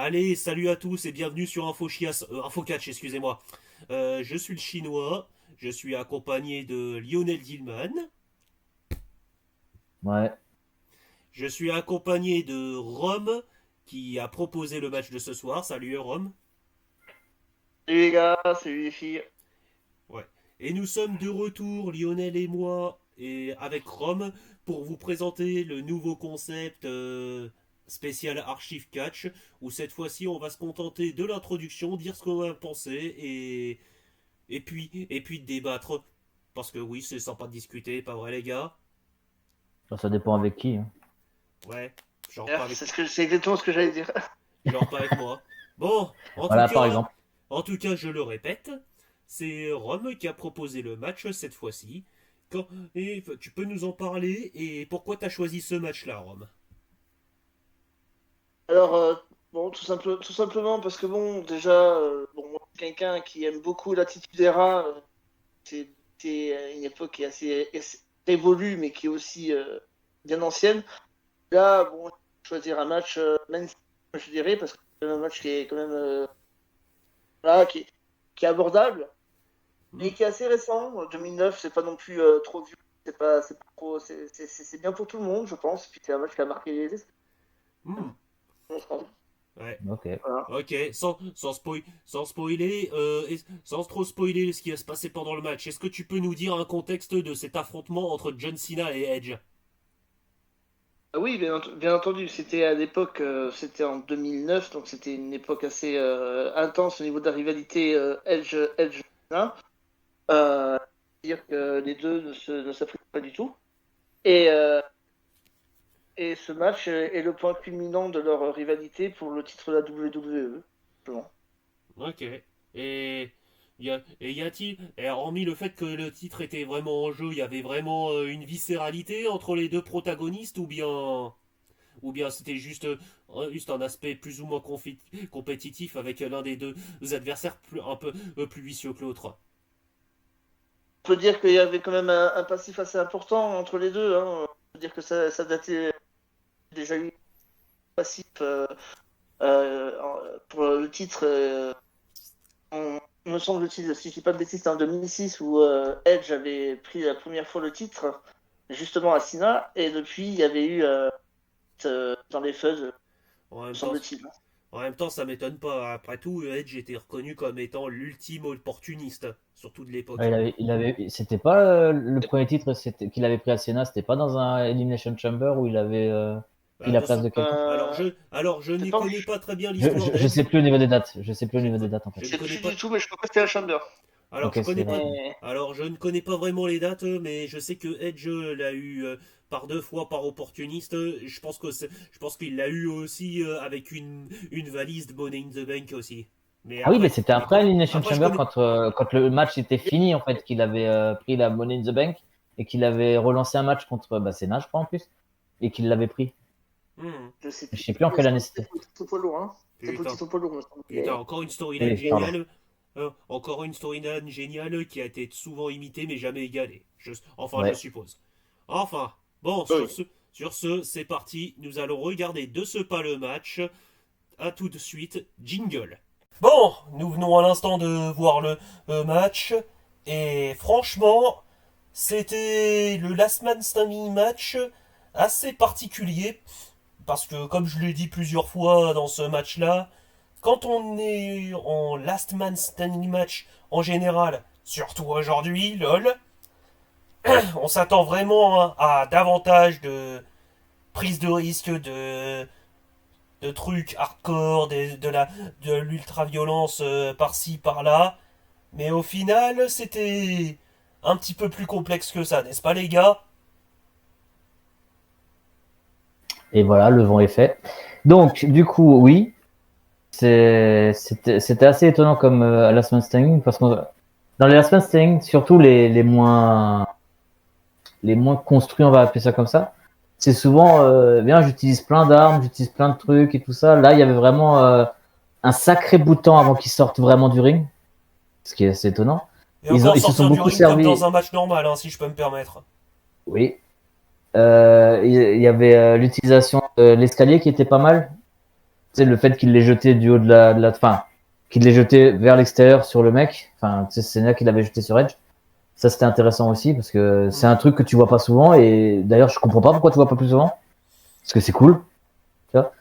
Allez, salut à tous et bienvenue sur InfoCatch, excusez-moi. Je suis le Chinois, je suis accompagné de Lionel Gilman, Ouais. je suis accompagné de Rome qui a proposé le match de ce soir. Salut Rome. Salut les gars, salut les filles. Ouais. Et nous sommes de retour, Lionel et moi, et avec Rome, pour vous présenter le nouveau concept spécial Archive Catch, où cette fois-ci on va se contenter de l'introduction, dire ce qu'on a pensé et puis de débattre. Parce que oui, c'est sympa de discuter, pas vrai les gars? Alors, ça dépend avec qui, hein. Ouais, genre pas avec, C'est exactement ce que j'allais dire. genre pas avec moi. Bon, Voilà, par exemple. en tout cas, je le répète, c'est Rome qui a proposé le match cette fois-ci. Et tu peux nous en parler et pourquoi t'as choisi ce match-là, Rome? Alors, bon, tout simplement parce que bon, déjà, moi, quelqu'un qui aime beaucoup l'attitude era, c'est une époque qui est assez évolue, mais qui est aussi bien ancienne. Là, bon, choisir un match, même je dirais, parce que c'est un match qui est quand même voilà, qui est abordable, Hmm. mais qui est assez récent. 2009, c'est pas non plus trop vieux, c'est pas trop, c'est bien pour tout le monde, je pense. Puis c'est un match qui a marqué les esprits. Hmm. Ouais. Ok. Voilà. Ok, sans spoiler, sans trop spoiler ce qui va se passer pendant le match, est-ce que tu peux nous dire un contexte de cet affrontement entre John Cena et Edge? Ah oui, bien entendu, c'était à l'époque, c'était en 2009, donc c'était une époque assez intense au niveau de la rivalité Edge. Hein. Euh, dire que les deux ne s'affrontent pas du tout. Et, euh, et ce match est le point culminant de leur rivalité pour le titre de la WWE. Simplement. Ok. Et y a-t-il, et hormis le fait que le titre était vraiment en jeu, il y avait vraiment une viscéralité entre les deux protagonistes ou bien c'était juste un aspect plus ou moins compétitif avec l'un des deux adversaires un peu plus vicieux que l'autre. On peut dire qu'il y avait quand même un passif assez important entre les deux. Hein. On peut dire que ça datait déjà eu un passif pour le titre. Me semble-t-il, si je dis pas de bêtises, c'était en 2006 où Edge avait pris la première fois le titre, justement à Cena, et depuis il y avait eu dans les feuds, me En même temps, semble-t-il. en même temps, ça m'étonne pas. Après tout, Edge était reconnu comme étant l'ultime opportuniste, surtout de Ouais, l'époque. c'était pas le premier titre qu'il avait pris à Senna, c'était pas dans un Elimination Chamber où il avait pris Bah, la de place son- de quelqu'un. alors, je C'est n'y pas, connais pas très bien Je, l'histoire je, je d'Edge. sais plus au niveau des dates. Je sais plus au Je ne, niveau co- des dates en je fait. ne je sais connais plus pas. du tout, mais je crois pas que c'était à Chamber. Alors, je Ok, connais pas. Mais Alors, je ne connais pas vraiment les dates, mais je sais que Edge l'a eu par deux fois par opportuniste. Je pense qu'il l'a eu aussi avec une valise de Money in the Bank aussi. Mais Ah oui, mais après, c'était après Elimination après je Chamber connais. quand le match était fini en fait, qu'il avait pris la Money in the Bank et qu'il avait relancé un match contre Senna, je crois en plus, et qu'il l'avait pris. Hmm, je sais Je plus. sais plus en Mais quelle je année crois que c'était c'était. pour le titre poids lourd. Hein. C'était pour le putain, titre poids lourd, me semble. putain, encore une storyline Oui, pardon. géniale. Encore une storyline géniale qui a été souvent imitée mais jamais égalée. Enfin, je Ouais. suppose. Enfin, bon, Oui. sur ce, c'est parti. Nous allons regarder de ce pas le match. À tout de suite, jingle. Bon, nous venons à l'instant de voir le match. Et franchement, c'était le Last Man Standing match assez particulier. Parce que, comme je l'ai dit plusieurs fois dans ce match-là, quand on est en Last Man Standing match en général, surtout aujourd'hui, lol, on s'attend vraiment à davantage de prise de risque, de trucs hardcore, de l'ultra-violence par-ci, par-là. Mais au final, c'était un petit peu plus complexe que ça, n'est-ce pas les gars? Et voilà, le vent est fait. Donc, du coup, oui, c'était assez étonnant comme Last Man Standing parce que dans les Last Man Standing, surtout les moins construits, on va appeler ça comme ça, c'est souvent bien, j'utilise plein d'armes, j'utilise plein de trucs et tout ça. Là, il y avait vraiment un sacré bout de temps avant qu'ils sortent vraiment du ring, ce qui est assez étonnant. Et encore Ils se sont sortir du beaucoup ring comme servis, dans un match normal, hein, si je peux me permettre. oui. Il y avait l'utilisation de l'escalier qui était pas mal. sais, le fait qu'il l'ait jeté du haut de enfin, qu'il l'ait jeté vers l'extérieur sur le mec. Enfin, tu sais, c'est là qu'il avait jeté sur Edge. Ça, c'était intéressant aussi parce que c'est un truc que tu vois pas souvent et d'ailleurs, je comprends pas pourquoi tu vois pas plus souvent. Parce que c'est cool. Tu vois.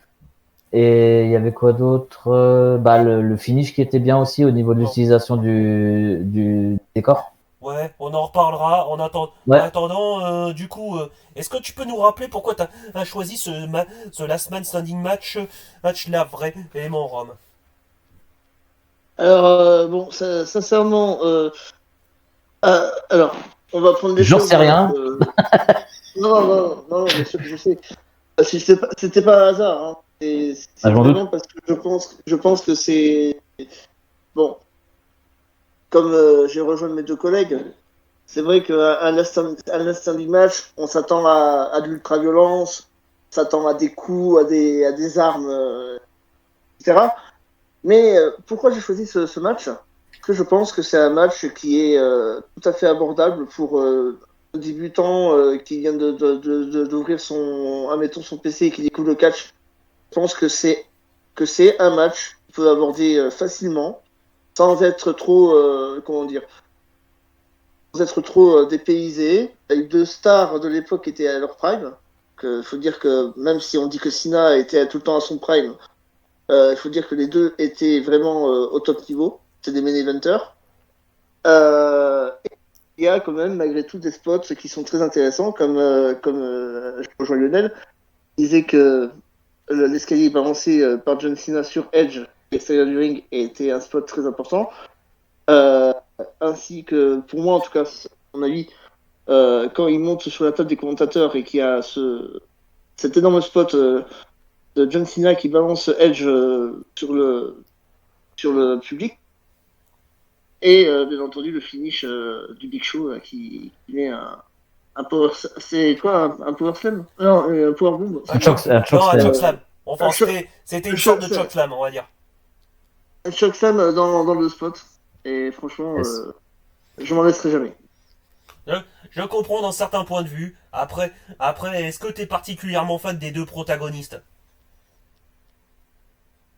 Et il y avait quoi d'autre? Bah, le finish qui était bien aussi au niveau de l'utilisation du décor. Ouais, on en reparlera. En Ouais. attendant, du coup, est-ce que tu peux nous rappeler pourquoi tu as choisi ce Last Man Standing match là, vraiment Rome? Alors, bon, sincèrement, alors, on va prendre les J'en choses. sais rien. Non, bien sûr que je sais. C'était pas un hasard. Hein. C'est Ah, j'en doute. vraiment parce que je pense que c'est. Bon, comme j'ai rejoint mes deux collègues, c'est vrai qu'à un instant du match, on s'attend à de l'ultra-violence, on s'attend à des coups, à des armes, etc. Mais pourquoi j'ai choisi ce match? Parce que je pense que c'est un match qui est tout à fait abordable pour un débutant qui vient d'ouvrir admettons, son PC et qui découvre le catch. Je pense que c'est un match qu'il peut aborder facilement, sans être trop, comment dire, sans être trop dépaysé. Avec deux stars de l'époque qui étaient à leur prime. Il faut dire que même si on dit que Cena était tout le temps à son prime, il faut dire que les deux étaient vraiment au top niveau. C'est des main eventers. Il y a quand même, malgré tout, des spots qui sont très intéressants, comme je rejoins Lionel, il disait que l'escalier balancé par John Cena sur Edge, l'extérieur du ring, était un spot très important. Euh, Ainsi que, pour moi en tout cas, à mon avis, quand il monte sur la table des commentateurs et qu'il y a cet énorme spot de John Cena qui balance Edge sur le public, et bien entendu le finish du Big Show qui met un power, c'est quoi un power slam? Non, un power bomb. Un choc Non, un slam. chokeslam. Enfin, Un choc, c'était un une sorte choc, de chokeslam, on va dire. un choc slam dans le spot. Et franchement, Yes. je m'en laisserai jamais. Je, je comprends dans certains points de vue. Après, est-ce que tu es particulièrement fan des deux protagonistes?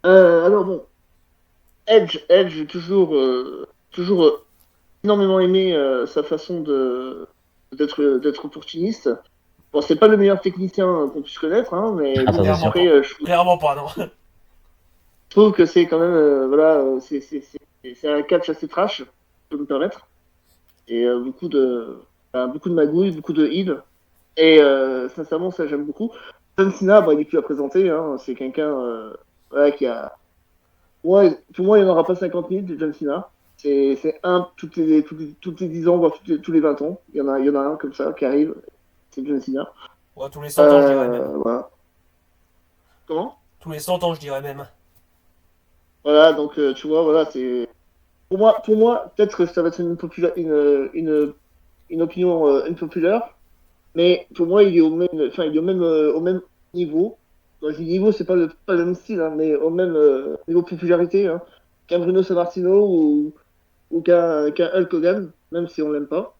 Alors bon, Edge, j'ai toujours énormément aimé sa façon d'être opportuniste. Bon, c'est pas le meilleur technicien qu'on puisse connaître, hein, mais Ah, bon, ça, c'est Clairement sûr. après, pas. Clairement pas, non. je trouve que c'est quand même, voilà, c'est un catch assez trash, je peux me permettre. Et beaucoup de magouilles, beaucoup de heal. Et sincèrement, ça, j'aime beaucoup. John Cena, bah, il est plus à présenter, hein, c'est quelqu'un voilà, qui a. Ouais, pour moi, il n'y en aura pas 50 000 de John Cena. C'est un toutes les 10 ans, voire tous les 20 ans. Il y en a un comme ça qui arrive, c'est John Cena. Ouais, tous les 100 ans, je dirais même. Voilà. Comment? Tous les 100 ans, je dirais même. Voilà, donc tu vois, voilà, c'est. Pour moi peut-être que ça va être une opinion impopulaire, mais pour moi, il est au même, enfin, il est au même niveau. Quand je dis niveau, c'est pas le même style, hein, mais au même niveau de popularité hein, qu'un Bruno Sammartino ou qu'un Hulk Hogan, même si on l'aime pas.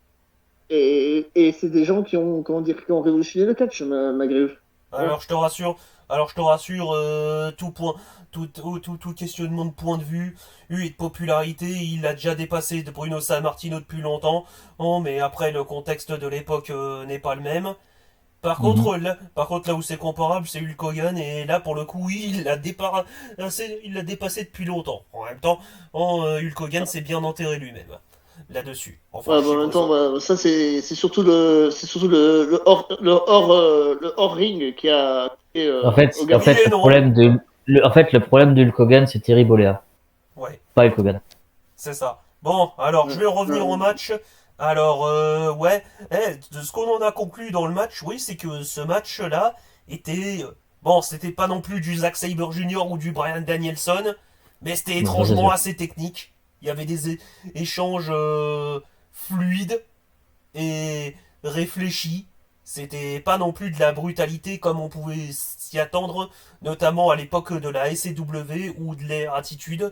Et c'est des gens qui ont, comment dire, qui ont révolutionné le catch, malgré eux. Voilà. Alors je te rassure, tout point, tout questionnement de point de vue et de popularité, il a déjà dépassé de Bruno Sammartino depuis longtemps. Oh, mais après le contexte de l'époque n'est pas le même. Mhm. Par contre là où c'est comparable, c'est Hulk Hogan et là pour le coup, oui, il l'a dépassé depuis longtemps. En même temps, Hulk Hogan s'est bien enterré lui-même là-dessus. Enfin, Ouais, je bon, en même temps, suppose. bah, ça c'est surtout le hors ring qui a fait En Hogan. Oui fait, et non. le problème de Hulk Hogan, c'est Terry Bollea, Ouais. pas Hulk Hogan. C'est ça. Bon, alors je Ouais, vais revenir au ouais. match. Alors, ouais, de ce qu'on en a conclu dans le match, oui, c'est que ce match-là était. Bon, c'était pas non plus du Zack Sabre Jr. ou du Brian Danielson, mais c'était Bon, ça, c'est étrangement sûr. assez technique. Il y avait des échanges fluides et réfléchis. C'était pas non plus de la brutalité comme on pouvait s'y attendre, notamment à l'époque de la SCW ou de l'ère Attitude.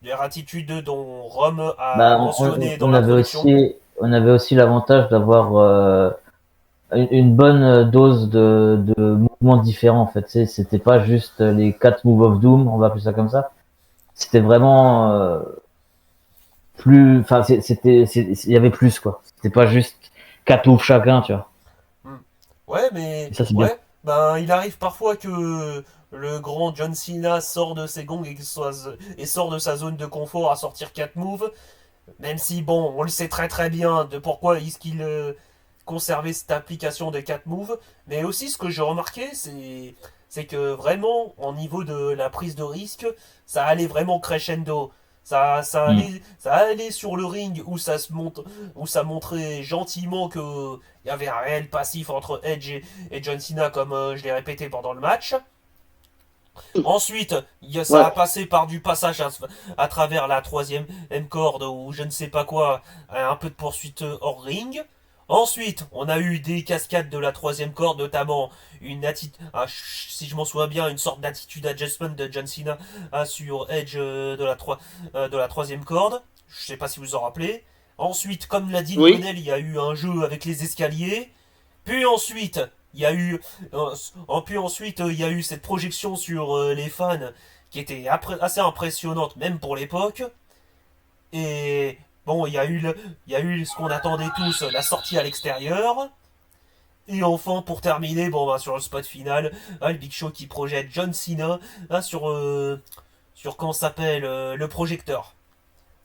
L'ère Attitude dont Rome a Bah, mentionné dans l'introduction. on avait aussi l'avantage d'avoir une bonne dose de mouvements différents en fait. Tu sais, c'était pas juste les 4 moves of doom, on va appeler ça comme ça. C'était vraiment plus, enfin il y avait plus quoi. C'était pas juste 4 moves chacun, tu vois. Hmm. Ouais, mais Et ça c'est bien. ouais, ben il arrive parfois que le grand John Cena sort de ses gongs et sort de sa zone de confort à sortir 4 moves, même si bon, on le sait très très bien de pourquoi est-ce qu'il conservait cette application de 4 moves, mais aussi ce que j'ai remarqué, c'est que vraiment, au niveau de la prise de risque, ça allait vraiment crescendo. Mm. Ça allait sur le ring où où ça montrait gentiment que il y avait un réel passif entre et John Cena, comme je l'ai répété pendant le match. Ensuite, ça Ouais. a passé par du passage à travers la troisième corde ou je ne sais pas quoi, un peu de poursuite hors ring. Ensuite, on a eu des cascades de la troisième corde, notamment si je m'en souviens bien, une sorte d'attitude adjustment de John Cena sur Edge de la troisième corde. Je sais pas si vous en rappelez. Ensuite, comme l'a dit Oui. Lionel, il y a eu un jeu avec les escaliers. Puis ensuite, il y a eu, il y a eu cette projection sur les fans qui était assez impressionnante, même pour l'époque. Et bon, il y a eu ce qu'on attendait tous, la sortie à l'extérieur. Et enfin, pour terminer, bon, bah, sur le spot final, le Big Show qui projette John Cena sur comment ça s'appelle, le projecteur.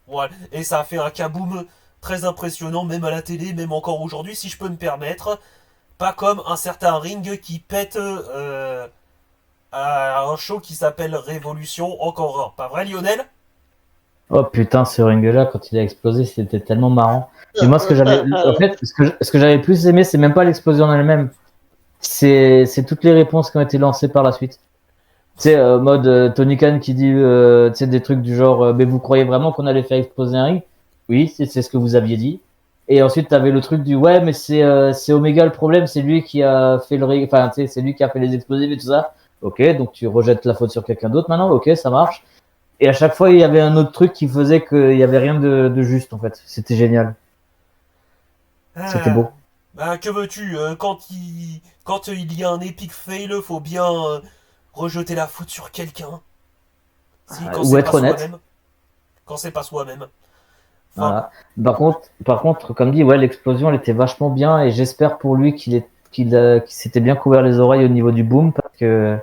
Voilà. Et ça a fait un kaboom très impressionnant, même à la télé, même encore aujourd'hui, si je peux me permettre. Pas comme un certain ring qui pète à un show qui s'appelle Révolution, encore un. Pas vrai, Lionel? Oh putain, ce ring-là, quand il a explosé, c'était tellement marrant. Mais moi, en fait, ce que j'avais le plus aimé, c'est même pas l'explosion en elle-même. C'est toutes les réponses qui ont été lancées par la suite. Tu sais, mode Tony Khan qui dit, tu sais, des trucs du genre, mais vous croyez vraiment qu'on allait faire exploser un ring? Oui, c'est ce que vous aviez dit. Et ensuite, t'avais le truc du, ouais, mais c'est Omega le problème, c'est lui qui a fait le ring, enfin, tu sais, c'est lui qui a fait les explosifs et tout ça. Ok, donc tu rejettes la faute sur quelqu'un d'autre maintenant, ok, ça marche. Et à chaque fois, il y avait un autre truc qui faisait qu'il y avait rien de juste, en fait. C'était génial. C'était Ah, beau. bah, que veux-tu quand il y a un epic fail, faut bien rejeter la faute sur quelqu'un. Si, quand Ou c'est pas être honnête. soi-même. Quand c'est pas soi-même. Enfin, Voilà. Par contre, comme dit, ouais, l'explosion, elle était vachement bien et j'espère pour lui qu'il s'était bien couvert les oreilles au niveau du boom parce que,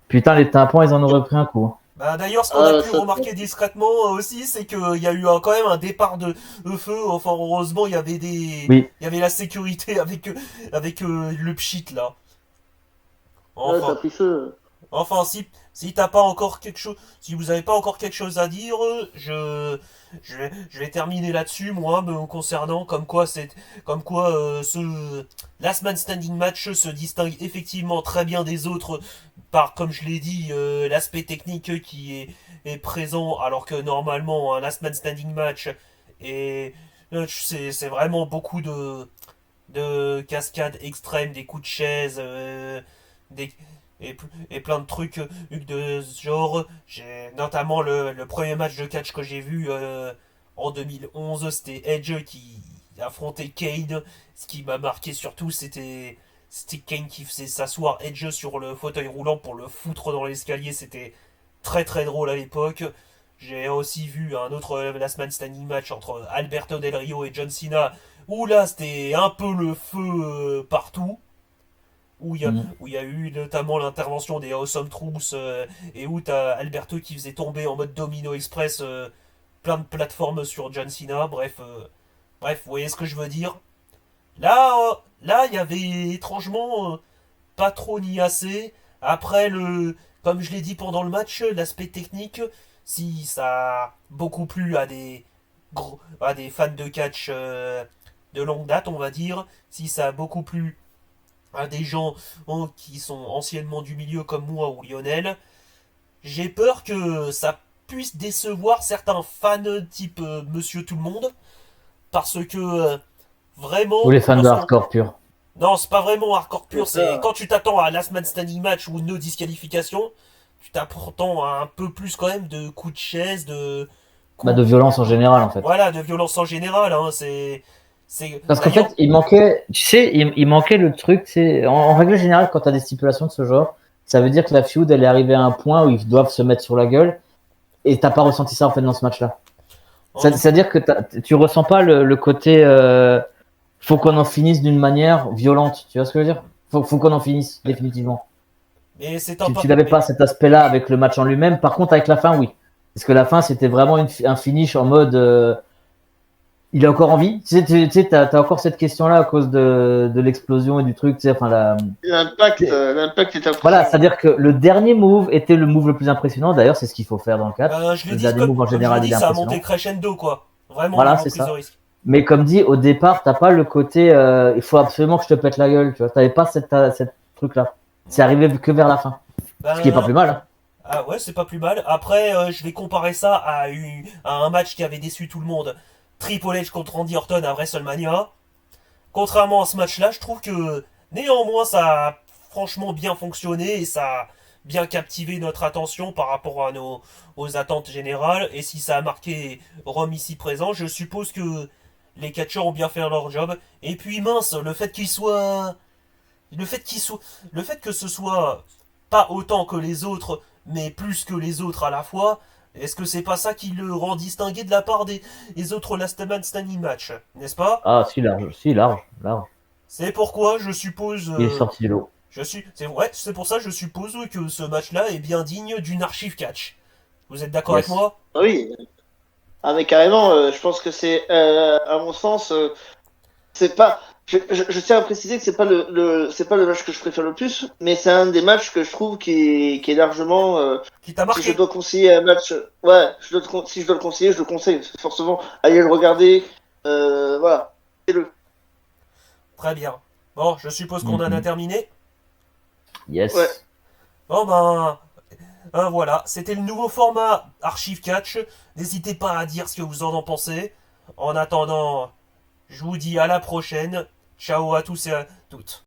putain, les tympans, ils en auraient pris un coup. bah, d'ailleurs, ce qu'on a Ah, pu ça, remarquer discrètement aussi, c'est qu'il y a eu quand même un départ de feu. Enfin, heureusement, Oui. il y avait la sécurité avec le pchit là. ouais, ça a Enfin, pris feu. Enfin, si t'as pas encore quelque chose, si vous avez pas encore quelque chose à dire, je vais terminer là-dessus, moi, me concernant, comme quoi, ce Last Man Standing match se distingue effectivement très bien des autres par, comme je l'ai dit, l'aspect technique est présent, alors que normalement, un Last Man Standing match c'est vraiment beaucoup de cascades extrêmes, des coups de chaise, des, et plein de trucs de ce genre. J'ai notamment le premier match de catch que j'ai vu en 2011, c'était Edge qui affrontait Kane. Ce qui m'a marqué surtout, c'était Kane qui faisait s'asseoir Edge sur le fauteuil roulant pour le foutre dans l'escalier. C'était très très drôle à l'époque. J'ai aussi vu un autre Last Man Standing match entre Alberto Del Rio et John Cena, où là c'était un peu le feu partout, Mhm. où il y a eu notamment l'intervention des Awesome Troops, et où t'as Alberto qui faisait tomber en mode Domino Express plein de plateformes sur John Cena. Bref, vous voyez ce que je veux dire. Là, il y avait étrangement pas trop ni assez. Après, comme je l'ai dit pendant le match, l'aspect technique, si ça a beaucoup plu à des fans de catch de longue date, on va dire, si ça a beaucoup plu à des gens qui sont anciennement du milieu comme moi ou Lionel, j'ai peur que ça puisse décevoir certains fans type Monsieur Tout le Monde, parce que Ou vraiment, les fans de hardcore pur. non, c'est pas vraiment hardcore C'est pur, c'est ça. quand tu t'attends à Last Man Standing match ou no disqualification, tu t'attends à un peu plus quand même de coups de chaise, de Bah, coups, de violence en général, en fait. voilà, de violence en général, hein, Parce qu'en fait, il manquait, tu sais, il manquait le truc, c'est en règle générale, quand tu as des stipulations de ce genre, ça veut dire que la feud, elle est arrivée à un point où ils doivent se mettre sur la gueule, et t'as pas ressenti ça en fait dans ce match-là. C'est-à-dire que tu ressens pas le côté, faut qu'on en finisse d'une manière violente, tu vois ce que je veux dire? Faut qu'on en finisse, définitivement. Mais c'est Tu n'avais pas cet aspect-là avec le match en lui-même, par contre avec la fin, oui. Parce que la fin, c'était vraiment un finish en mode... il a encore envie. Tu sais, t'as encore cette question-là à cause de l'explosion et du truc. Tu sais, enfin, l'impact est impressionnant. Voilà, c'est-à-dire que le dernier move était le move le plus impressionnant. D'ailleurs, c'est ce qu'il faut faire dans le catch. Je le dis, dernier move en général, il est ça a impressionnant. monté crescendo, quoi. Vraiment, voilà, c'est ça. de risque. Mais comme dit, au départ, t'as pas le côté il faut absolument que je te pète la gueule. Tu vois, t'avais pas cette truc-là. C'est arrivé que vers la fin. Ce qui est pas plus mal. Hein. Ah ouais, c'est pas plus mal. Après, je vais comparer ça à un match qui avait déçu tout le monde. Triple H contre Randy Orton à WrestleMania. Contrairement à ce match-là, je trouve que néanmoins ça a franchement bien fonctionné et ça a bien captivé notre attention par rapport à aux attentes générales. Et si ça a marqué Rome ici présent, je suppose que les catcheurs ont bien fait leur job. Et puis mince, le fait que ce soit pas autant que les autres, mais plus que les autres à la fois, est-ce que c'est pas ça qui le rend distingué de la part des autres Last Man Standing match, n'est-ce pas? Ah, si large. C'est pourquoi je suppose. Il est sorti de l'eau. C'est pour ça que je suppose que ce match-là est bien digne d'une archive catch. Vous êtes d'accord avec Yes. moi? Oui. Ah mais carrément, je pense que c'est, à mon sens, c'est pas. Je tiens à préciser que c'est pas le match que je préfère le plus, mais c'est un des matchs que je trouve qui est largement. Qui t'a Si je marqué? dois conseiller un match, ouais, si je dois le conseiller, je le conseille. Forcément, allez le regarder. Voilà, c'est le. Très bien. Bon, je suppose qu'on en a terminé. Yes. Ouais. Bon voilà, c'était le nouveau format Archive Catch. N'hésitez pas à dire ce que vous en pensez. En attendant, je vous dis à la prochaine. Ciao à tous et à toutes.